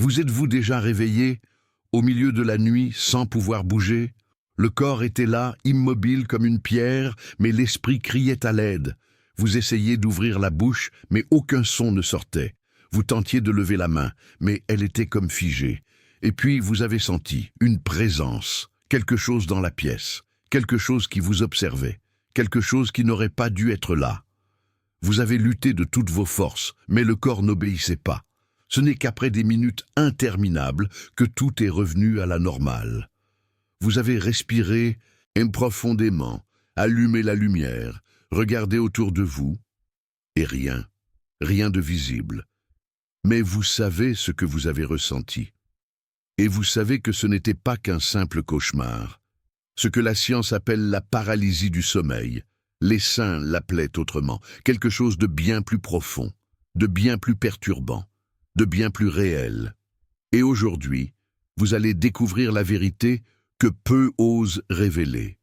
Vous êtes-vous déjà réveillé, au milieu de la nuit, sans pouvoir bouger? Le corps était là, immobile comme une pierre, mais l'esprit criait à l'aide. Vous essayiez d'ouvrir la bouche, mais aucun son ne sortait. Vous tentiez de lever la main, mais elle était comme figée. Et puis vous avez senti une présence, quelque chose dans la pièce, quelque chose qui vous observait, quelque chose qui n'aurait pas dû être là. Vous avez lutté de toutes vos forces, mais le corps n'obéissait pas. Ce n'est qu'après des minutes interminables que tout est revenu à la normale. Vous avez respiré profondément, allumé la lumière, regardé autour de vous, et rien, rien de visible. Mais vous savez ce que vous avez ressenti. Et vous savez que ce n'était pas qu'un simple cauchemar. Ce que la science appelle la paralysie du sommeil. Les saints l'appelaient autrement, quelque chose de bien plus profond, de bien plus perturbant, de bien plus réel. Et aujourd'hui, vous allez découvrir la vérité que peu osent révéler.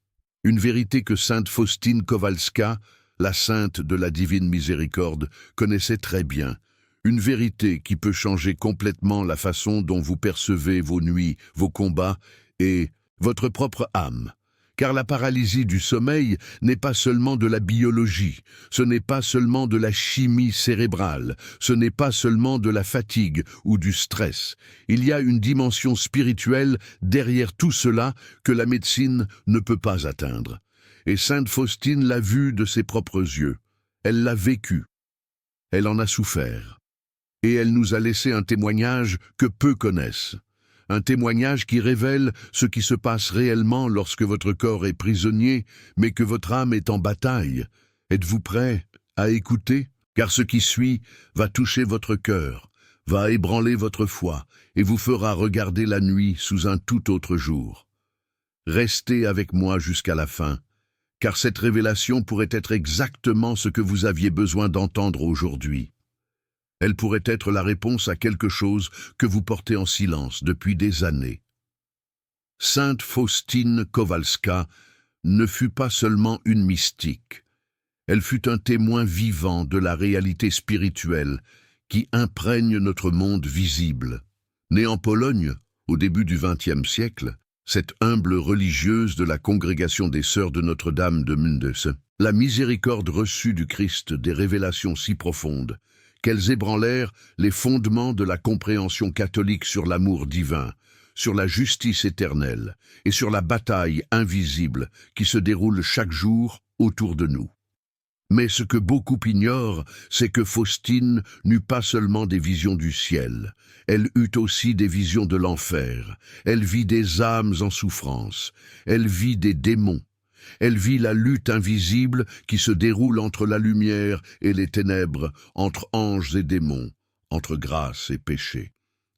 Une vérité que sainte Faustine Kowalska, la sainte de la divine miséricorde, connaissait très bien. Une vérité qui peut changer complètement la façon dont vous percevez vos nuits, vos combats et votre propre âme. Car la paralysie du sommeil n'est pas seulement de la biologie, ce n'est pas seulement de la chimie cérébrale, ce n'est pas seulement de la fatigue ou du stress. Il y a une dimension spirituelle derrière tout cela que la médecine ne peut pas atteindre. Et sainte Faustine l'a vu de ses propres yeux. Elle l'a vécu. Elle en a souffert. Et elle nous a laissé un témoignage que peu connaissent. Un témoignage qui révèle ce qui se passe réellement lorsque votre corps est prisonnier, mais que votre âme est en bataille. Êtes-vous prêt à écouter? Car ce qui suit va toucher votre cœur, va ébranler votre foi, et vous fera regarder la nuit sous un tout autre jour. Restez avec moi jusqu'à la fin, car cette révélation pourrait être exactement ce que vous aviez besoin d'entendre aujourd'hui. Elle pourrait être la réponse à quelque chose que vous portez en silence depuis des années. Sainte Faustine Kowalska ne fut pas seulement une mystique. Elle fut un témoin vivant de la réalité spirituelle qui imprègne notre monde visible. Née en Pologne, au début du XXe siècle, cette humble religieuse de la congrégation des Sœurs de Notre-Dame de Mundes, la miséricorde reçue du Christ des révélations si profondes, qu'elles ébranlèrent les fondements de la compréhension catholique sur l'amour divin, sur la justice éternelle et sur la bataille invisible qui se déroule chaque jour autour de nous. Mais ce que beaucoup ignorent, c'est que Faustine n'eut pas seulement des visions du ciel, elle eut aussi des visions de l'enfer, elle vit des âmes en souffrance, elle vit des démons. Elle vit la lutte invisible qui se déroule entre la lumière et les ténèbres, entre anges et démons, entre grâce et péché.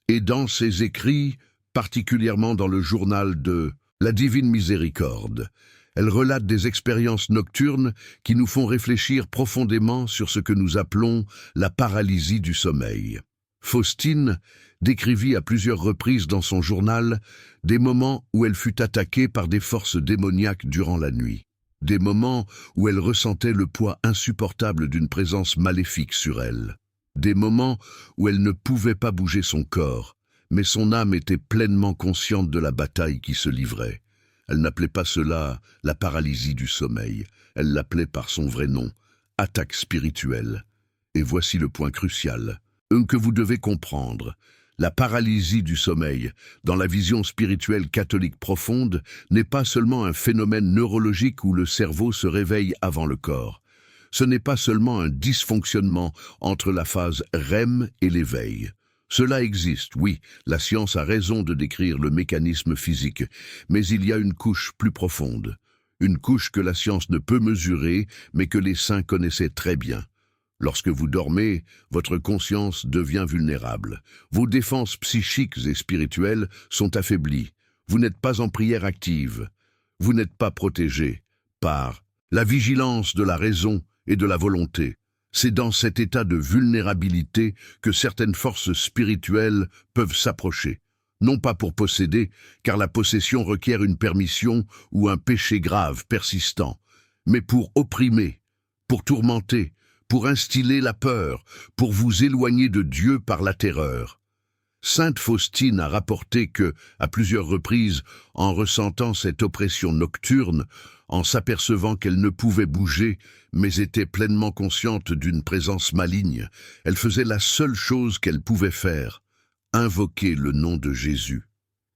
Et dans ses écrits, particulièrement dans le journal de la Divine Miséricorde, elle relate des expériences nocturnes qui nous font réfléchir profondément sur ce que nous appelons la paralysie du sommeil. Faustine décrivit à plusieurs reprises dans son journal des moments où elle fut attaquée par des forces démoniaques durant la nuit, des moments où elle ressentait le poids insupportable d'une présence maléfique sur elle, des moments où elle ne pouvait pas bouger son corps, mais son âme était pleinement consciente de la bataille qui se livrait. Elle n'appelait pas cela la paralysie du sommeil, elle l'appelait par son vrai nom, attaque spirituelle. Et voici le point crucial, que vous devez comprendre. La paralysie du sommeil, dans la vision spirituelle catholique profonde, n'est pas seulement un phénomène neurologique où le cerveau se réveille avant le corps. Ce n'est pas seulement un dysfonctionnement entre la phase REM et l'éveil. Cela existe, oui, la science a raison de décrire le mécanisme physique, mais il y a une couche plus profonde, une couche que la science ne peut mesurer, mais que les saints connaissaient très bien. Lorsque vous dormez, votre conscience devient vulnérable. Vos défenses psychiques et spirituelles sont affaiblies. Vous n'êtes pas en prière active. Vous n'êtes pas protégé par la vigilance de la raison et de la volonté. C'est dans cet état de vulnérabilité que certaines forces spirituelles peuvent s'approcher. Non pas pour posséder, car la possession requiert une permission ou un péché grave persistant, mais pour opprimer, pour tourmenter, pour instiller la peur, pour vous éloigner de Dieu par la terreur. Sainte Faustine a rapporté que, à plusieurs reprises, en ressentant cette oppression nocturne, en s'apercevant qu'elle ne pouvait bouger, mais était pleinement consciente d'une présence maligne, elle faisait la seule chose qu'elle pouvait faire, invoquer le nom de Jésus.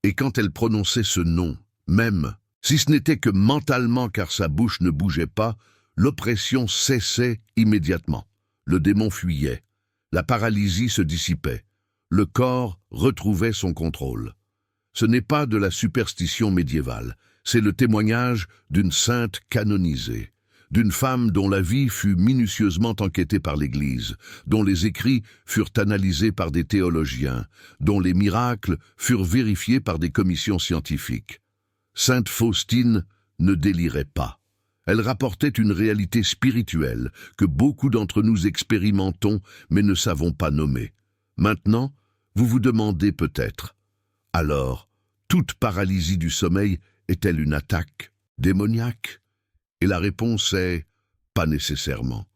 Et quand elle prononçait ce nom, même, si ce n'était que mentalement car sa bouche ne bougeait pas, l'oppression cessait immédiatement. Le démon fuyait, la paralysie se dissipait, le corps retrouvait son contrôle. Ce n'est pas de la superstition médiévale, c'est le témoignage d'une sainte canonisée, d'une femme dont la vie fut minutieusement enquêtée par l'Église, dont les écrits furent analysés par des théologiens, dont les miracles furent vérifiés par des commissions scientifiques. Sainte Faustine ne délirait pas. Elle rapportait une réalité spirituelle que beaucoup d'entre nous expérimentons mais ne savons pas nommer. Maintenant, vous vous demandez peut-être, alors, toute paralysie du sommeil est-elle une attaque démoniaque? Et la réponse est pas nécessairement.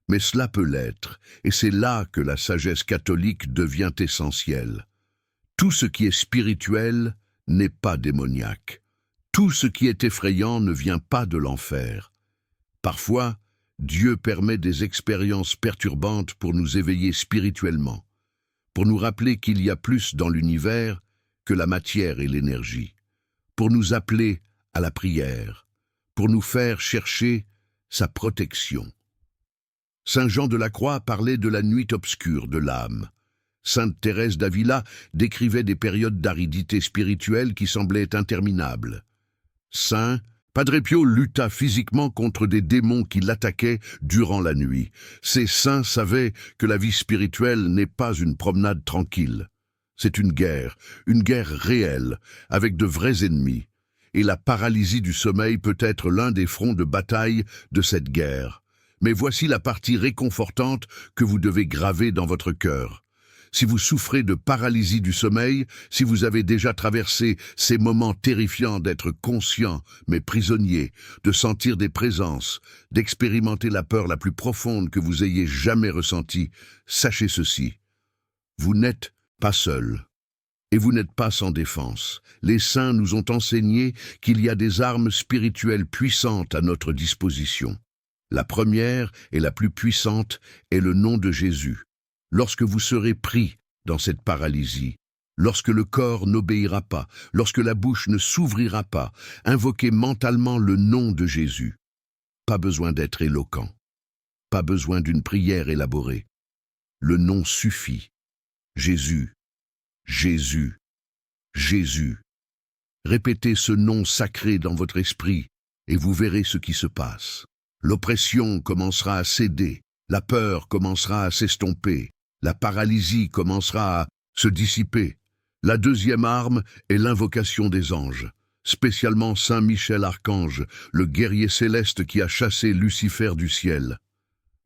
Mais cela peut l'être, et c'est là que la sagesse catholique devient essentielle. Tout ce qui est spirituel n'est pas démoniaque. Tout ce qui est effrayant ne vient pas de l'enfer. Parfois, Dieu permet des expériences perturbantes pour nous éveiller spirituellement, pour nous rappeler qu'il y a plus dans l'univers que la matière et l'énergie, pour nous appeler à la prière, pour nous faire chercher sa protection. Saint Jean de la Croix parlait de la nuit obscure de l'âme. Sainte Thérèse d'Avila décrivait des périodes d'aridité spirituelle qui semblaient interminables. Saint Padre Pio lutta physiquement contre des démons qui l'attaquaient durant la nuit. Ces saints savaient que la vie spirituelle n'est pas une promenade tranquille. C'est une guerre réelle, avec de vrais ennemis. Et la paralysie du sommeil peut être l'un des fronts de bataille de cette guerre. Mais voici la partie réconfortante que vous devez graver dans votre cœur. Si vous souffrez de paralysie du sommeil, si vous avez déjà traversé ces moments terrifiants d'être conscient mais prisonnier, de sentir des présences, d'expérimenter la peur la plus profonde que vous ayez jamais ressentie, sachez ceci. Vous n'êtes pas seul. Et vous n'êtes pas sans défense. Les saints nous ont enseigné qu'il y a des armes spirituelles puissantes à notre disposition. La première et la plus puissante est le nom de Jésus. Lorsque vous serez pris dans cette paralysie, lorsque le corps n'obéira pas, lorsque la bouche ne s'ouvrira pas, invoquez mentalement le nom de Jésus. Pas besoin d'être éloquent, pas besoin d'une prière élaborée. Le nom suffit. Jésus, Jésus, Jésus. Répétez ce nom sacré dans votre esprit et vous verrez ce qui se passe. L'oppression commencera à céder, la peur commencera à s'estomper, la paralysie commencera à se dissiper. La deuxième arme est l'invocation des anges, spécialement Saint Michel Archange, le guerrier céleste qui a chassé Lucifer du ciel.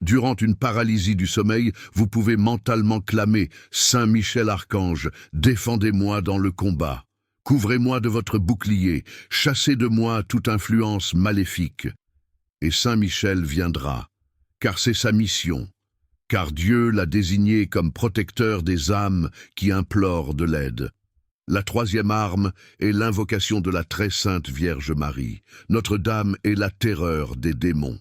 Durant une paralysie du sommeil, vous pouvez mentalement clamer « Saint Michel Archange, défendez-moi dans le combat. Couvrez-moi de votre bouclier, chassez de moi toute influence maléfique. » Et Saint Michel viendra, car c'est sa mission, car Dieu l'a désigné comme protecteur des âmes qui implorent de l'aide. La troisième arme est l'invocation de la très sainte Vierge Marie. Notre-Dame est la terreur des démons.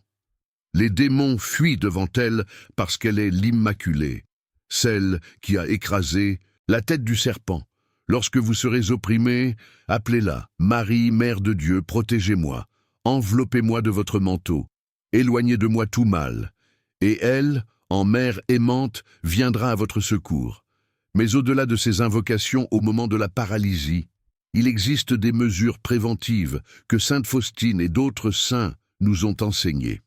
Les démons fuient devant elle parce qu'elle est l'Immaculée, celle qui a écrasé la tête du serpent. Lorsque vous serez opprimés, appelez-la « Marie, Mère de Dieu, protégez-moi, enveloppez-moi de votre manteau, éloignez de moi tout mal. » Et elle, en mère aimante, viendra à votre secours. Mais au-delà de ces invocations au moment de la paralysie, il existe des mesures préventives que Sainte Faustine et d'autres saints nous ont enseignées.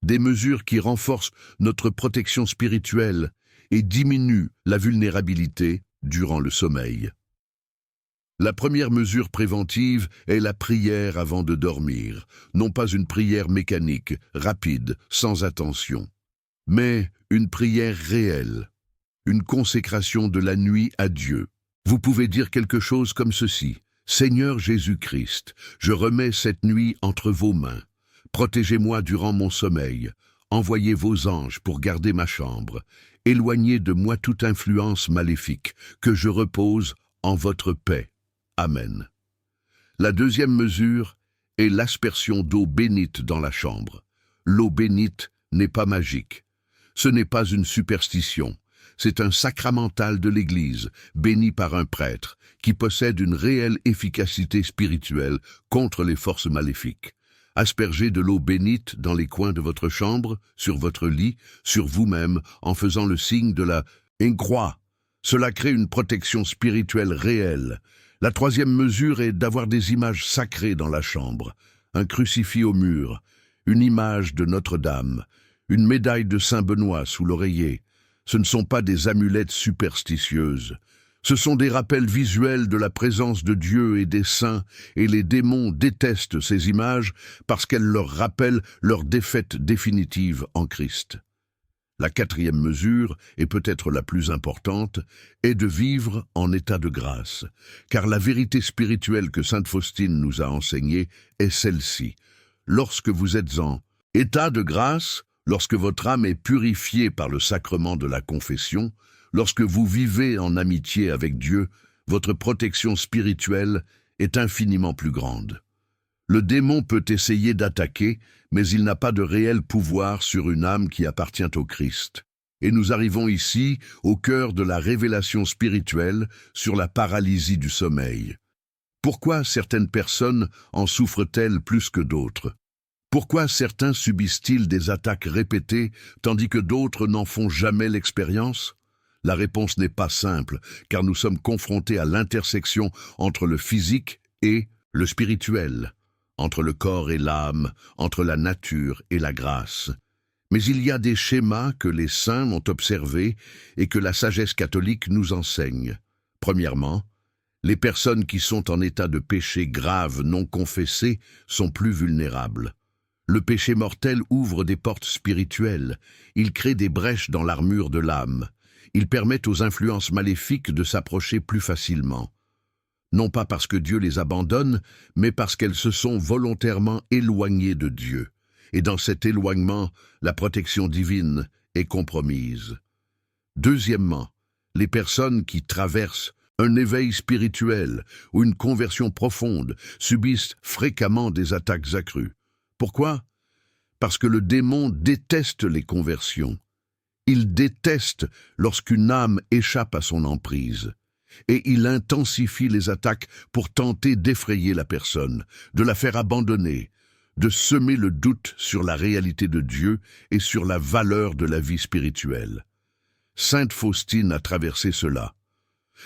Des mesures qui renforcent notre protection spirituelle et diminuent la vulnérabilité durant le sommeil. La première mesure préventive est la prière avant de dormir, non pas une prière mécanique, rapide, sans attention, mais une prière réelle, une consécration de la nuit à Dieu. Vous pouvez dire quelque chose comme ceci: « Seigneur Jésus-Christ, je remets cette nuit entre vos mains. Protégez-moi durant mon sommeil. Envoyez vos anges pour garder ma chambre. éloignez de moi toute influence maléfique, que je repose en votre paix. Amen. La deuxième mesure est l'aspersion d'eau bénite dans la chambre. L'eau bénite n'est pas magique. Ce n'est pas une superstition. C'est un sacramental de l'Église, béni par un prêtre, qui possède une réelle efficacité spirituelle contre les forces maléfiques. Aspergez de l'eau bénite dans les coins de votre chambre, sur votre lit, sur vous-même, en faisant le signe de la croix. Cela crée une protection spirituelle réelle. La troisième mesure est d'avoir des images sacrées dans la chambre. Un crucifix au mur, une image de Notre-Dame, une médaille de Saint-Benoît sous l'oreiller. Ce ne sont pas des amulettes superstitieuses. Ce sont des rappels visuels de la présence de Dieu et des saints, et les démons détestent ces images parce qu'elles leur rappellent leur défaite définitive en Christ. La quatrième mesure, et peut-être la plus importante, est de vivre en état de grâce, car la vérité spirituelle que sainte Faustine nous a enseignée est celle-ci. Lorsque vous êtes en état de grâce, lorsque votre âme est purifiée par le sacrement de la confession, lorsque vous vivez en amitié avec Dieu, votre protection spirituelle est infiniment plus grande. Le démon peut essayer d'attaquer, mais il n'a pas de réel pouvoir sur une âme qui appartient au Christ. Et nous arrivons ici au cœur de la révélation spirituelle sur la paralysie du sommeil. Pourquoi certaines personnes en souffrent-elles plus que d'autres? Pourquoi certains subissent-ils des attaques répétées, tandis que d'autres n'en font jamais l'expérience? La réponse n'est pas simple, car nous sommes confrontés à l'intersection entre le physique et le spirituel, entre le corps et l'âme, entre la nature et la grâce. Mais il y a des schémas que les saints ont observés et que la sagesse catholique nous enseigne. Premièrement, les personnes qui sont en état de péché grave non confessé sont plus vulnérables. Le péché mortel ouvre des portes spirituelles, il crée des brèches dans l'armure de l'âme. Il permet aux influences maléfiques de s'approcher plus facilement. Non pas parce que Dieu les abandonne, mais parce qu'elles se sont volontairement éloignées de Dieu. Et dans cet éloignement, la protection divine est compromise. Deuxièmement, les personnes qui traversent un éveil spirituel ou une conversion profonde subissent fréquemment des attaques accrues. Pourquoi? Parce que le démon déteste les conversions. Il déteste lorsqu'une âme échappe à son emprise. Et il intensifie les attaques pour tenter d'effrayer la personne, de la faire abandonner, de semer le doute sur la réalité de Dieu et sur la valeur de la vie spirituelle. Sainte Faustine a traversé cela.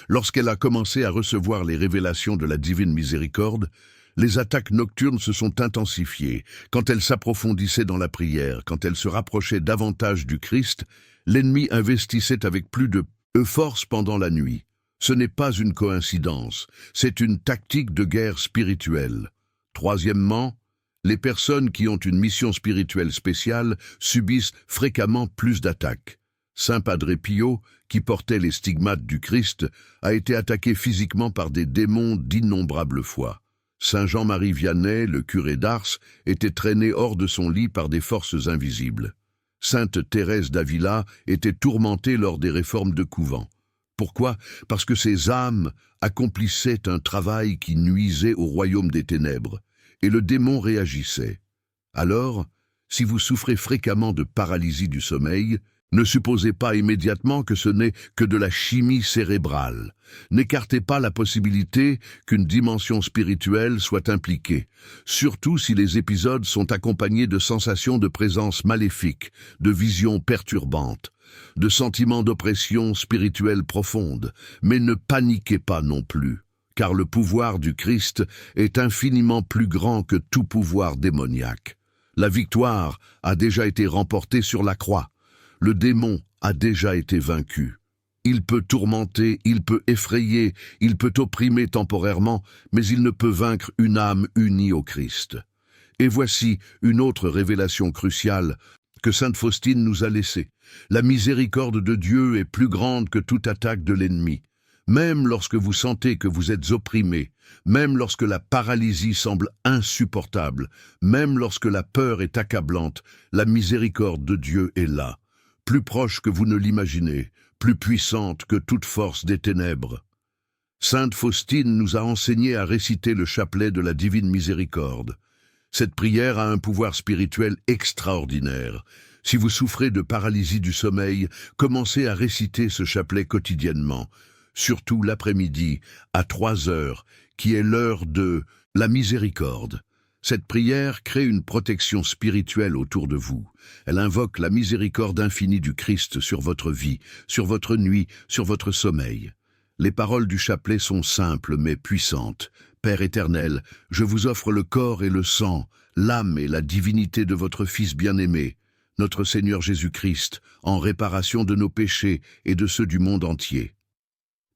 Lorsqu'elle a commencé à recevoir les révélations de la divine miséricorde, les attaques nocturnes se sont intensifiées. Quand elle s'approfondissait dans la prière, quand elle se rapprochait davantage du Christ, l'ennemi investissait avec plus de force pendant la nuit. Ce n'est pas une coïncidence, c'est une tactique de guerre spirituelle. Troisièmement, les personnes qui ont une mission spirituelle spéciale subissent fréquemment plus d'attaques. Saint Padre Pio, qui portait les stigmates du Christ, a été attaqué physiquement par des démons d'innombrables fois. Saint Jean-Marie Vianney, le curé d'Ars, était traîné hors de son lit par des forces invisibles. Sainte Thérèse d'Avila était tourmentée lors des réformes de couvent. Pourquoi? Parce que ces âmes accomplissaient un travail qui nuisait au royaume des ténèbres, et le démon réagissait. Alors, si vous souffrez fréquemment de paralysie du sommeil, ne supposez pas immédiatement que ce n'est que de la chimie cérébrale. N'écartez pas la possibilité qu'une dimension spirituelle soit impliquée, surtout si les épisodes sont accompagnés de sensations de présence maléfique, de visions perturbantes, de sentiments d'oppression spirituelle profonde. Mais ne paniquez pas non plus, car le pouvoir du Christ est infiniment plus grand que tout pouvoir démoniaque. La victoire a déjà été remportée sur la croix. Le démon a déjà été vaincu. Il peut tourmenter, il peut effrayer, il peut opprimer temporairement, mais il ne peut vaincre une âme unie au Christ. Et voici une autre révélation cruciale que sainte Faustine nous a laissée. La miséricorde de Dieu est plus grande que toute attaque de l'ennemi. Même lorsque vous sentez que vous êtes opprimé, même lorsque la paralysie semble insupportable, même lorsque la peur est accablante, la miséricorde de Dieu est là. plus proche que vous ne l'imaginez, plus puissante que toute force des ténèbres. Sainte Faustine nous a enseigné à réciter le chapelet de la Divine Miséricorde. Cette prière a un pouvoir spirituel extraordinaire. Si vous souffrez de paralysie du sommeil, commencez à réciter ce chapelet quotidiennement, surtout l'après-midi, à 3 heures, qui est l'heure de la miséricorde. Cette prière crée une protection spirituelle autour de vous. Elle invoque la miséricorde infinie du Christ sur votre vie, sur votre nuit, sur votre sommeil. Les paroles du chapelet sont simples mais puissantes. Père éternel, je vous offre le corps et le sang, l'âme et la divinité de votre Fils bien-aimé, notre Seigneur Jésus-Christ, en réparation de nos péchés et de ceux du monde entier.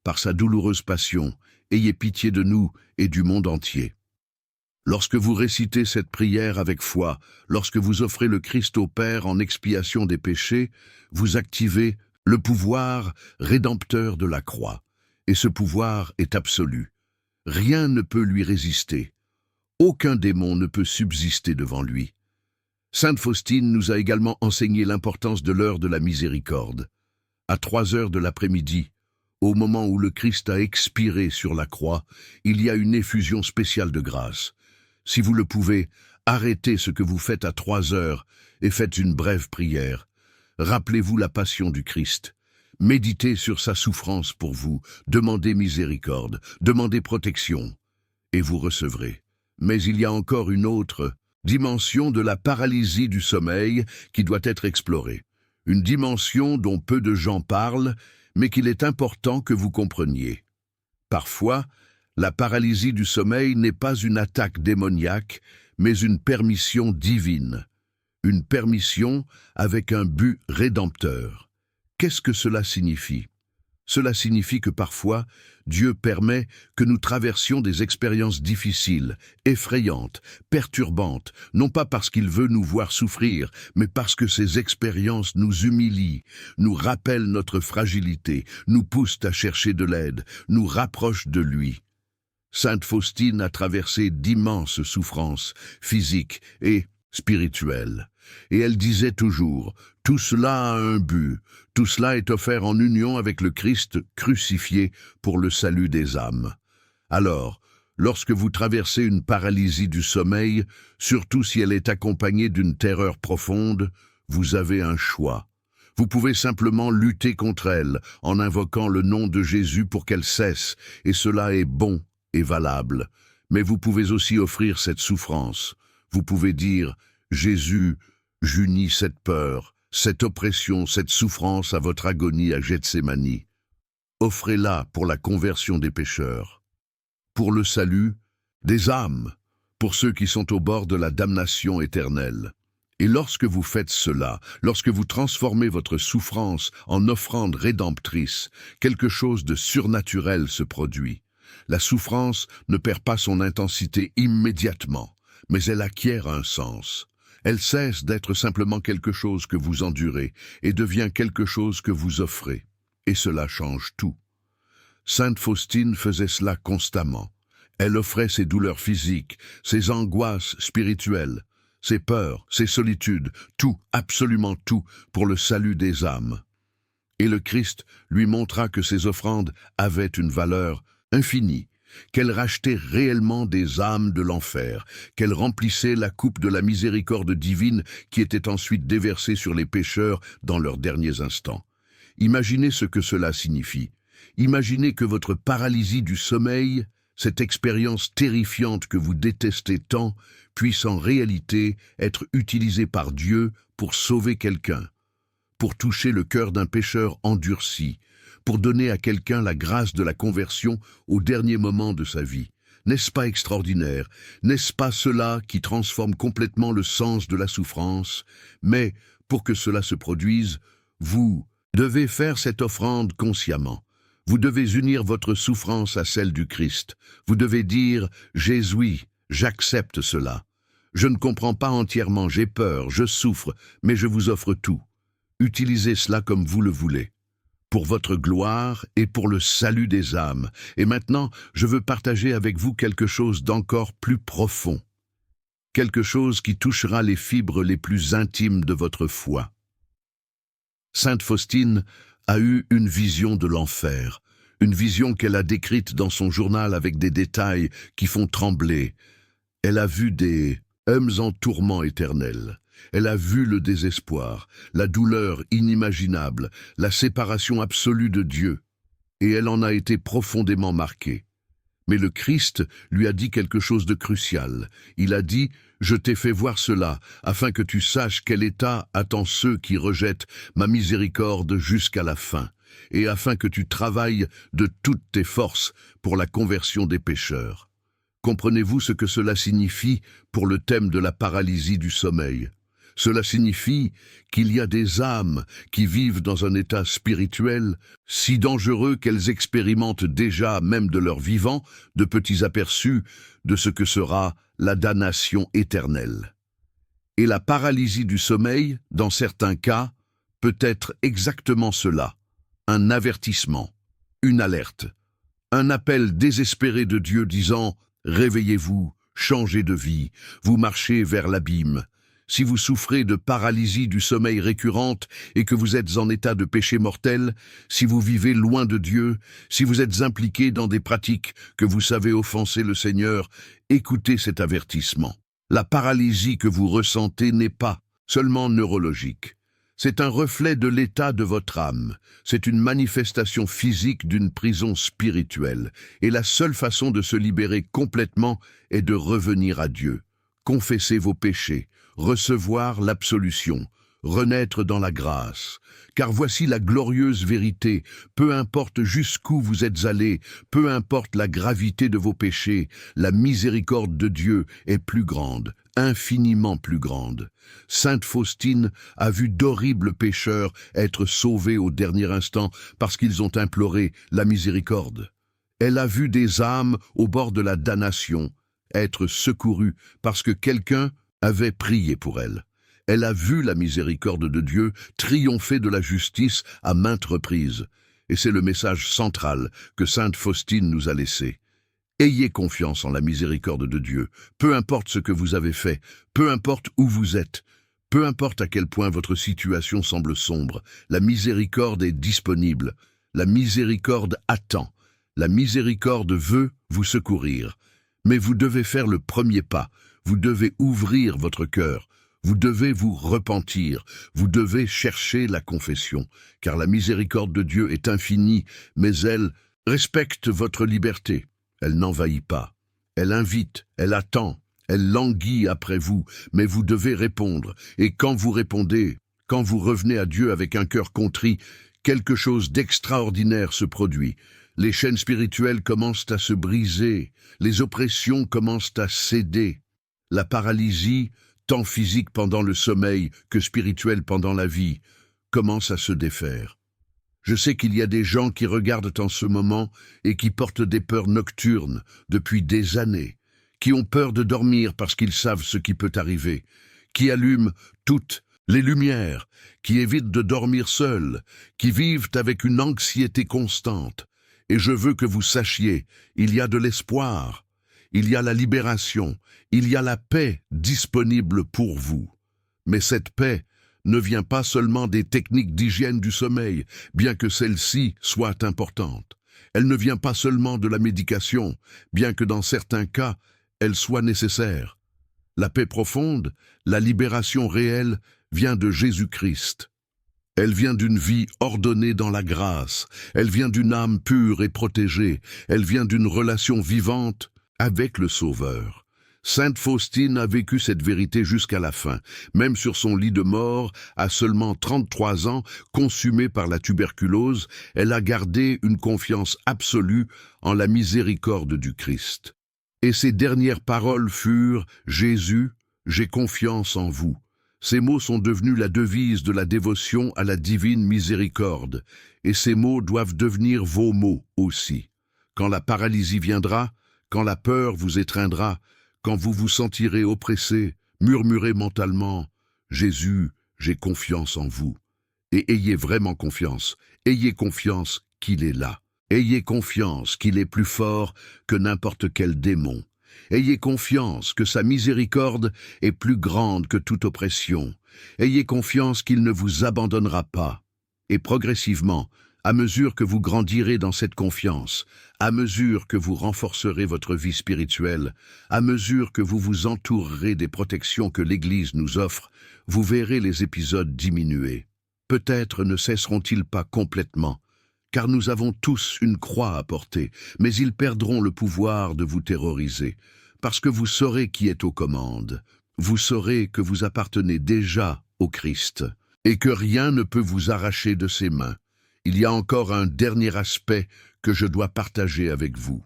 Par sa douloureuse passion, ayez pitié de nous et du monde entier. Lorsque vous récitez cette prière avec foi, lorsque vous offrez le Christ au Père en expiation des péchés, vous activez le pouvoir rédempteur de la croix. Et ce pouvoir est absolu. Rien ne peut lui résister. Aucun démon ne peut subsister devant lui. Sainte Faustine nous a également enseigné l'importance de l'heure de la miséricorde. À 3 heures de l'après-midi, au moment où le Christ a expiré sur la croix, il y a une effusion spéciale de grâce. Si vous le pouvez, arrêtez ce que vous faites à 3 heures et faites une brève prière. Rappelez-vous la passion du Christ. Méditez sur sa souffrance pour vous, demandez miséricorde, demandez protection, et vous recevrez. Mais il y a encore une autre dimension de la paralysie du sommeil qui doit être explorée. Une dimension dont peu de gens parlent, mais qu'il est important que vous compreniez. Parfois, la paralysie du sommeil n'est pas une attaque démoniaque, mais une permission divine. Une permission avec un but rédempteur. Qu'est-ce que cela signifie? Cela signifie que parfois, Dieu permet que nous traversions des expériences difficiles, effrayantes, perturbantes, non pas parce qu'il veut nous voir souffrir, mais parce que ces expériences nous humilient, nous rappellent notre fragilité, nous poussent à chercher de l'aide, nous rapprochent de lui. Sainte Faustine a traversé d'immenses souffrances physiques et spirituelles. Et elle disait toujours, tout cela a un but, tout cela est offert en union avec le Christ crucifié pour le salut des âmes. Alors, lorsque vous traversez une paralysie du sommeil, surtout si elle est accompagnée d'une terreur profonde, vous avez un choix. Vous pouvez simplement lutter contre elle en invoquant le nom de Jésus pour qu'elle cesse, et cela est bon et valable. Mais vous pouvez aussi offrir cette souffrance. Vous pouvez dire, Jésus, j'unis cette peur, cette oppression, cette souffrance à votre agonie à Gethsémani. Offrez-la pour la conversion des pécheurs, pour le salut des âmes, pour ceux qui sont au bord de la damnation éternelle. Et lorsque vous faites cela, lorsque vous transformez votre souffrance en offrande rédemptrice, quelque chose de surnaturel se produit. La souffrance ne perd pas son intensité immédiatement, mais elle acquiert un sens. Elle cesse d'être simplement quelque chose que vous endurez et devient quelque chose que vous offrez. Et cela change tout. Sainte Faustine faisait cela constamment. Elle offrait ses douleurs physiques, ses angoisses spirituelles, ses peurs, ses solitudes, tout, absolument tout, pour le salut des âmes. Et le Christ lui montra que ces offrandes avaient une valeur infinie, qu'elle rachetait réellement des âmes de l'enfer, qu'elle remplissait la coupe de la miséricorde divine qui était ensuite déversée sur les pécheurs dans leurs derniers instants. Imaginez ce que cela signifie. Imaginez que votre paralysie du sommeil, cette expérience terrifiante que vous détestez tant, puisse en réalité être utilisée par Dieu pour sauver quelqu'un, pour toucher le cœur d'un pécheur endurci, pour donner à quelqu'un la grâce de la conversion au dernier moment de sa vie. N'est-ce pas extraordinaire? N'est-ce pas cela qui transforme complètement le sens de la souffrance? Mais, pour que cela se produise, vous devez faire cette offrande consciemment. Vous devez unir votre souffrance à celle du Christ. Vous devez dire « Jésus, j'accepte cela. Je ne comprends pas entièrement, j'ai peur, je souffre, mais je vous offre tout. Utilisez cela comme vous le voulez. Pour votre gloire et pour le salut des âmes. Et maintenant, je veux partager avec vous quelque chose d'encore plus profond. Quelque chose qui touchera les fibres les plus intimes de votre foi. Sainte Faustine a eu une vision de l'enfer, une vision qu'elle a décrite dans son journal avec des détails qui font trembler. Elle a vu des hommes en tourment éternel. Elle a vu le désespoir, la douleur inimaginable, la séparation absolue de Dieu. Et elle en a été profondément marquée. Mais le Christ lui a dit quelque chose de crucial. Il a dit « Je t'ai fait voir cela, afin que tu saches quel état attend ceux qui rejettent ma miséricorde jusqu'à la fin, et afin que tu travailles de toutes tes forces pour la conversion des pécheurs. » Comprenez-vous ce que cela signifie pour le thème de la paralysie du sommeil? Cela signifie qu'il y a des âmes qui vivent dans un état spirituel si dangereux qu'elles expérimentent déjà, même de leur vivant, de petits aperçus de ce que sera la damnation éternelle. Et la paralysie du sommeil, dans certains cas, peut être exactement cela, un avertissement, une alerte, un appel désespéré de Dieu disant « Réveillez-vous, changez de vie, vous marchez vers l'abîme ». Si vous souffrez de paralysie du sommeil récurrente et que vous êtes en état de péché mortel, si vous vivez loin de Dieu, si vous êtes impliqué dans des pratiques que vous savez offenser le Seigneur, écoutez cet avertissement. La paralysie que vous ressentez n'est pas seulement neurologique. C'est un reflet de l'état de votre âme. C'est une manifestation physique d'une prison spirituelle. Et la seule façon de se libérer complètement est de revenir à Dieu. Confessez vos péchés, recevoir l'absolution, renaître dans la grâce. Car voici la glorieuse vérité, peu importe jusqu'où vous êtes allés, peu importe la gravité de vos péchés, la miséricorde de Dieu est plus grande, infiniment plus grande. Sainte Faustine a vu d'horribles pécheurs être sauvés au dernier instant parce qu'ils ont imploré la miséricorde. Elle a vu des âmes au bord de la damnation être secourues parce que quelqu'un avait prié pour elle. Elle a vu la miséricorde de Dieu triompher de la justice à maintes reprises. Et c'est le message central que Sainte Faustine nous a laissé. Ayez confiance en la miséricorde de Dieu, peu importe ce que vous avez fait, peu importe où vous êtes, peu importe à quel point votre situation semble sombre, la miséricorde est disponible, la miséricorde attend, la miséricorde veut vous secourir. Mais vous devez faire le premier pas, vous devez ouvrir votre cœur, vous devez vous repentir, vous devez chercher la confession, car la miséricorde de Dieu est infinie, mais elle respecte votre liberté. Elle n'envahit pas, elle invite, elle attend, elle languit après vous, mais vous devez répondre. Et quand vous répondez, quand vous revenez à Dieu avec un cœur contrit, quelque chose d'extraordinaire se produit. Les chaînes spirituelles commencent à se briser, les oppressions commencent à céder. La paralysie, tant physique pendant le sommeil que spirituelle pendant la vie, commence à se défaire. Je sais qu'il y a des gens qui regardent en ce moment et qui portent des peurs nocturnes depuis des années, qui ont peur de dormir parce qu'ils savent ce qui peut arriver, qui allument toutes les lumières, qui évitent de dormir seuls, qui vivent avec une anxiété constante. Et je veux que vous sachiez, il y a de l'espoir, il y a la libération, il y a la paix disponible pour vous. Mais cette paix ne vient pas seulement des techniques d'hygiène du sommeil, bien que celle-ci soit importante. Elle ne vient pas seulement de la médication, bien que dans certains cas, elle soit nécessaire. La paix profonde, la libération réelle, vient de Jésus-Christ. Elle vient d'une vie ordonnée dans la grâce, elle vient d'une âme pure et protégée, elle vient d'une relation vivante avec le Sauveur. Sainte Faustine a vécu cette vérité jusqu'à la fin, même sur son lit de mort, à seulement 33 ans, consumée par la tuberculose, elle a gardé une confiance absolue en la miséricorde du Christ. Et ses dernières paroles furent « Jésus, j'ai confiance en vous ». Ces mots sont devenus la devise de la dévotion à la divine miséricorde, et ces mots doivent devenir vos mots aussi. Quand la paralysie viendra, quand la peur vous étreindra, quand vous vous sentirez oppressé, murmurez mentalement « Jésus, j'ai confiance en vous ». Et ayez vraiment confiance, ayez confiance qu'il est là. Ayez confiance qu'il est plus fort que n'importe quel démon. Ayez confiance que sa miséricorde est plus grande que toute oppression. Ayez confiance qu'il ne vous abandonnera pas. Et progressivement, à mesure que vous grandirez dans cette confiance, à mesure que vous renforcerez votre vie spirituelle, à mesure que vous vous entourerez des protections que l'Église nous offre, vous verrez les épisodes diminuer. Peut-être ne cesseront-ils pas complètement, car nous avons tous une croix à porter, mais ils perdront le pouvoir de vous terroriser, parce que vous saurez qui est aux commandes. Vous saurez que vous appartenez déjà au Christ, et que rien ne peut vous arracher de ses mains. Il y a encore un dernier aspect que je dois partager avec vous.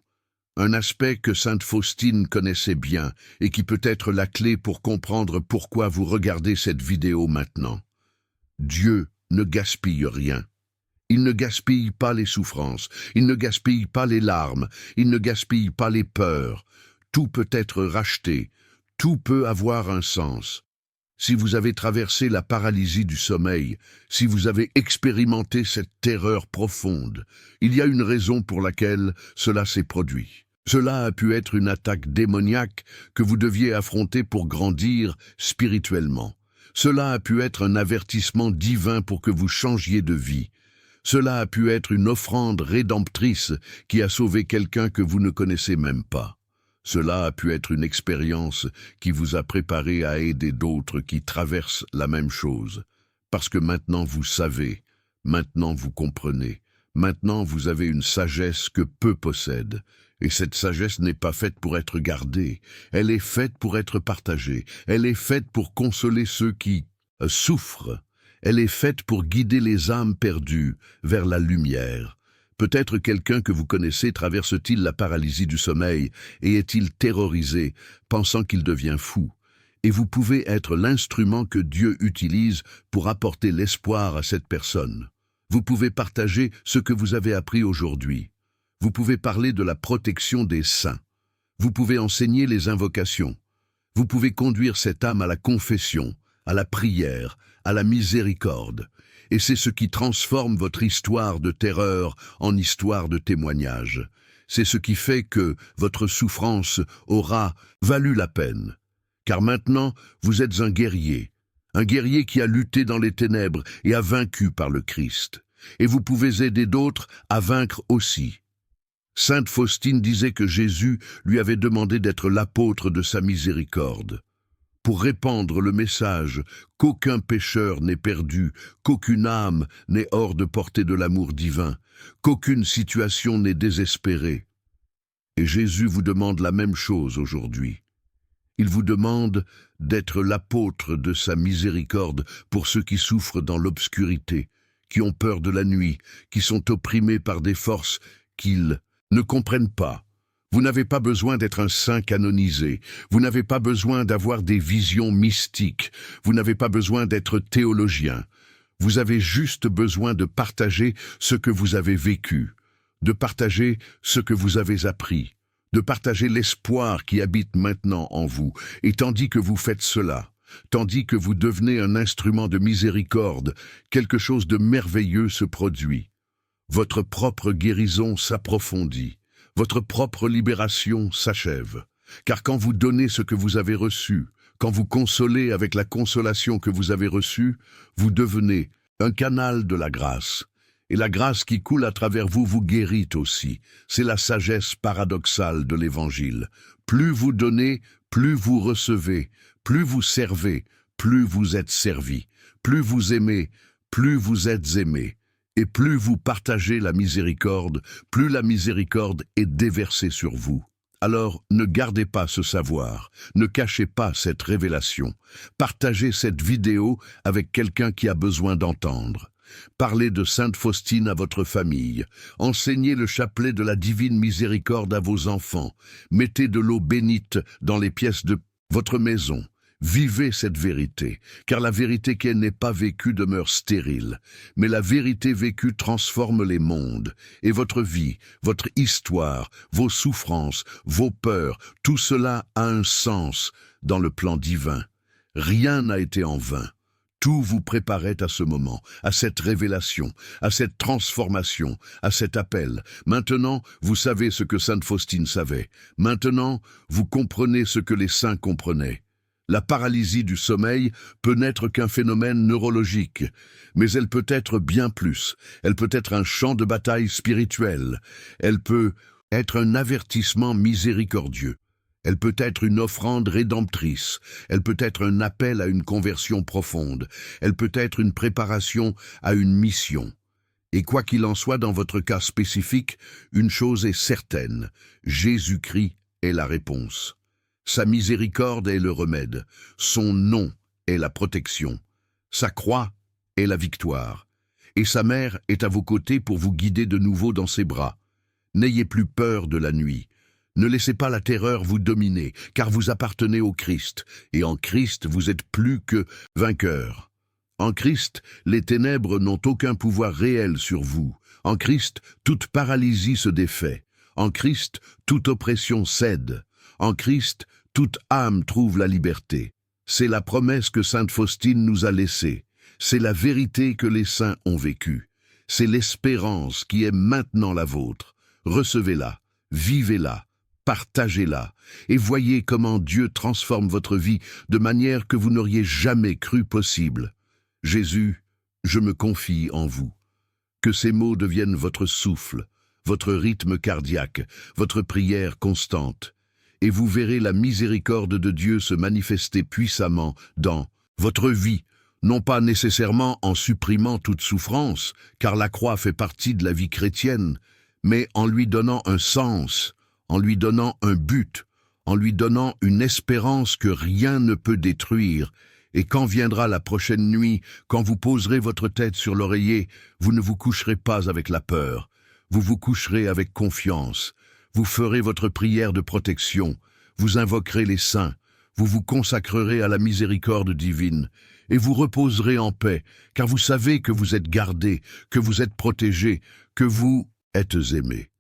Un aspect que sainte Faustine connaissait bien et qui peut être la clé pour comprendre pourquoi vous regardez cette vidéo maintenant. Dieu ne gaspille rien. Il ne gaspille pas les souffrances, il ne gaspille pas les larmes, il ne gaspille pas les peurs. Tout peut être racheté, tout peut avoir un sens. Si vous avez traversé la paralysie du sommeil, si vous avez expérimenté cette terreur profonde, il y a une raison pour laquelle cela s'est produit. Cela a pu être une attaque démoniaque que vous deviez affronter pour grandir spirituellement. Cela a pu être un avertissement divin pour que vous changiez de vie. Cela a pu être une offrande rédemptrice qui a sauvé quelqu'un que vous ne connaissez même pas. Cela a pu être une expérience qui vous a préparé à aider d'autres qui traversent la même chose. Parce que maintenant vous savez, maintenant vous comprenez, maintenant vous avez une sagesse que peu possèdent. Et cette sagesse n'est pas faite pour être gardée, elle est faite pour être partagée, elle est faite pour consoler ceux qui souffrent, elle est faite pour guider les âmes perdues vers la lumière. Peut-être quelqu'un que vous connaissez traverse-t-il la paralysie du sommeil et est-il terrorisé, pensant qu'il devient fou. Et vous pouvez être l'instrument que Dieu utilise pour apporter l'espoir à cette personne. Vous pouvez partager ce que vous avez appris aujourd'hui. Vous pouvez parler de la protection des saints. Vous pouvez enseigner les invocations. Vous pouvez conduire cette âme à la confession, à la prière, à la miséricorde. Et c'est ce qui transforme votre histoire de terreur en histoire de témoignage. C'est ce qui fait que votre souffrance aura valu la peine. Car maintenant, vous êtes un guerrier qui a lutté dans les ténèbres et a vaincu par le Christ. Et vous pouvez aider d'autres à vaincre aussi. Sainte Faustine disait que Jésus lui avait demandé d'être l'apôtre de sa miséricorde, pour répandre le message qu'aucun pécheur n'est perdu, qu'aucune âme n'est hors de portée de l'amour divin, qu'aucune situation n'est désespérée. Et Jésus vous demande la même chose aujourd'hui. Il vous demande d'être l'apôtre de sa miséricorde pour ceux qui souffrent dans l'obscurité, qui ont peur de la nuit, qui sont opprimés par des forces qu'ils ne comprennent pas. Vous n'avez pas besoin d'être un saint canonisé, vous n'avez pas besoin d'avoir des visions mystiques, vous n'avez pas besoin d'être théologien. Vous avez juste besoin de partager ce que vous avez vécu, de partager ce que vous avez appris, de partager l'espoir qui habite maintenant en vous. Et tandis que vous faites cela, tandis que vous devenez un instrument de miséricorde, quelque chose de merveilleux se produit. Votre propre guérison s'approfondit. Votre propre libération s'achève. Car quand vous donnez ce que vous avez reçu, quand vous consolez avec la consolation que vous avez reçue, vous devenez un canal de la grâce. Et la grâce qui coule à travers vous vous guérit aussi. C'est la sagesse paradoxale de l'Évangile. Plus vous donnez, plus vous recevez. Plus vous servez, plus vous êtes servi. Plus vous aimez, plus vous êtes aimé. Et plus vous partagez la miséricorde, plus la miséricorde est déversée sur vous. Alors, ne gardez pas ce savoir, ne cachez pas cette révélation. Partagez cette vidéo avec quelqu'un qui a besoin d'entendre. Parlez de Sainte Faustine à votre famille. Enseignez le chapelet de la divine miséricorde à vos enfants. Mettez de l'eau bénite dans les pièces de votre maison. Vivez cette vérité, car la vérité qui n'est pas vécue demeure stérile, mais la vérité vécue transforme les mondes, et votre vie, votre histoire, vos souffrances, vos peurs, tout cela a un sens dans le plan divin. Rien n'a été en vain. Tout vous préparait à ce moment, à cette révélation, à cette transformation, à cet appel. Maintenant, vous savez ce que sainte Faustine savait. Maintenant, vous comprenez ce que les saints comprenaient. La paralysie du sommeil peut n'être qu'un phénomène neurologique, mais elle peut être bien plus. Elle peut être un champ de bataille spirituel. Elle peut être un avertissement miséricordieux. Elle peut être une offrande rédemptrice. Elle peut être un appel à une conversion profonde. Elle peut être une préparation à une mission. Et quoi qu'il en soit dans votre cas spécifique, une chose est certaine, Jésus-Christ est la réponse. Sa miséricorde est le remède, son nom est la protection, sa croix est la victoire, et sa mère est à vos côtés pour vous guider de nouveau dans ses bras. N'ayez plus peur de la nuit, ne laissez pas la terreur vous dominer, car vous appartenez au Christ, et en Christ vous êtes plus que vainqueurs. En Christ, les ténèbres n'ont aucun pouvoir réel sur vous. En Christ, toute paralysie se défait. En Christ, toute oppression cède. En Christ, toute âme trouve la liberté. C'est la promesse que sainte Faustine nous a laissée. C'est la vérité que les saints ont vécue. C'est l'espérance qui est maintenant la vôtre. Recevez-la, vivez-la, partagez-la, et voyez comment Dieu transforme votre vie de manière que vous n'auriez jamais cru possible. Jésus, je me confie en vous. Que ces mots deviennent votre souffle, votre rythme cardiaque, votre prière constante. Et vous verrez la miséricorde de Dieu se manifester puissamment dans votre vie, non pas nécessairement en supprimant toute souffrance, car la croix fait partie de la vie chrétienne, mais en lui donnant un sens, en lui donnant un but, en lui donnant une espérance que rien ne peut détruire. Et quand viendra la prochaine nuit, quand vous poserez votre tête sur l'oreiller, vous ne vous coucherez pas avec la peur, vous vous coucherez avec confiance. Vous ferez votre prière de protection, vous invoquerez les saints, vous vous consacrerez à la miséricorde divine, et vous reposerez en paix, car vous savez que vous êtes gardés, que vous êtes protégés, que vous êtes aimés,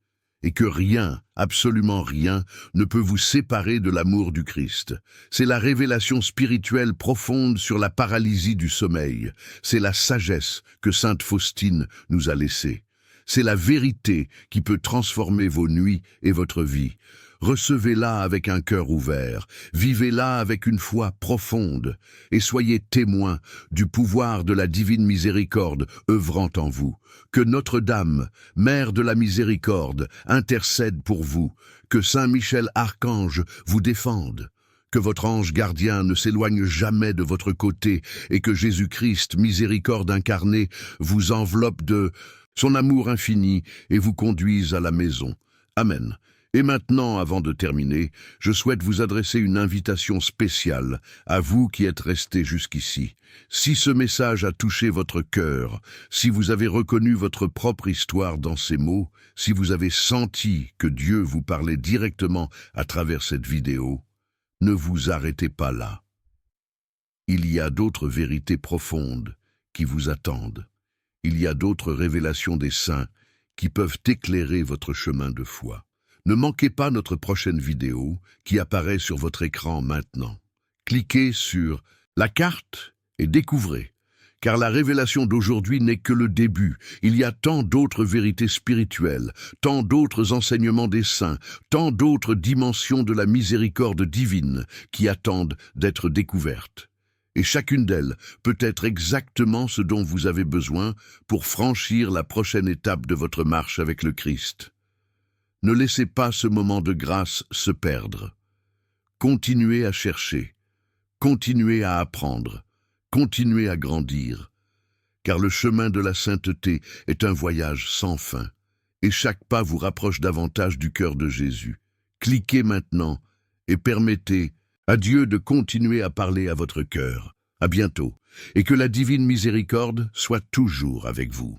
et que rien, absolument rien, ne peut vous séparer de l'amour du Christ. C'est la révélation spirituelle profonde sur la paralysie du sommeil, c'est la sagesse que sainte Faustine nous a laissée. C'est la vérité qui peut transformer vos nuits et votre vie. Recevez-la avec un cœur ouvert, vivez-la avec une foi profonde, et soyez témoins du pouvoir de la divine miséricorde œuvrant en vous. Que Notre-Dame, Mère de la Miséricorde, intercède pour vous, que Saint Michel Archange vous défende, que votre ange gardien ne s'éloigne jamais de votre côté, et que Jésus-Christ, miséricorde incarnée, vous enveloppe de son amour infini et vous conduise à la maison. Amen. Et maintenant, avant de terminer, je souhaite vous adresser une invitation spéciale à vous qui êtes restés jusqu'ici. Si ce message a touché votre cœur, si vous avez reconnu votre propre histoire dans ces mots, si vous avez senti que Dieu vous parlait directement à travers cette vidéo, ne vous arrêtez pas là. Il y a d'autres vérités profondes qui vous attendent. Il y a d'autres révélations des saints qui peuvent éclairer votre chemin de foi. Ne manquez pas notre prochaine vidéo qui apparaît sur votre écran maintenant. Cliquez sur la carte et découvrez, car la révélation d'aujourd'hui n'est que le début. Il y a tant d'autres vérités spirituelles, tant d'autres enseignements des saints, tant d'autres dimensions de la miséricorde divine qui attendent d'être découvertes. Et chacune d'elles peut être exactement ce dont vous avez besoin pour franchir la prochaine étape de votre marche avec le Christ. Ne laissez pas ce moment de grâce se perdre. Continuez à chercher, continuez à apprendre, continuez à grandir, car le chemin de la sainteté est un voyage sans fin, et chaque pas vous rapproche davantage du cœur de Jésus. Cliquez maintenant et permettez à Dieu de continuer à parler à votre cœur. À bientôt, et que la divine miséricorde soit toujours avec vous.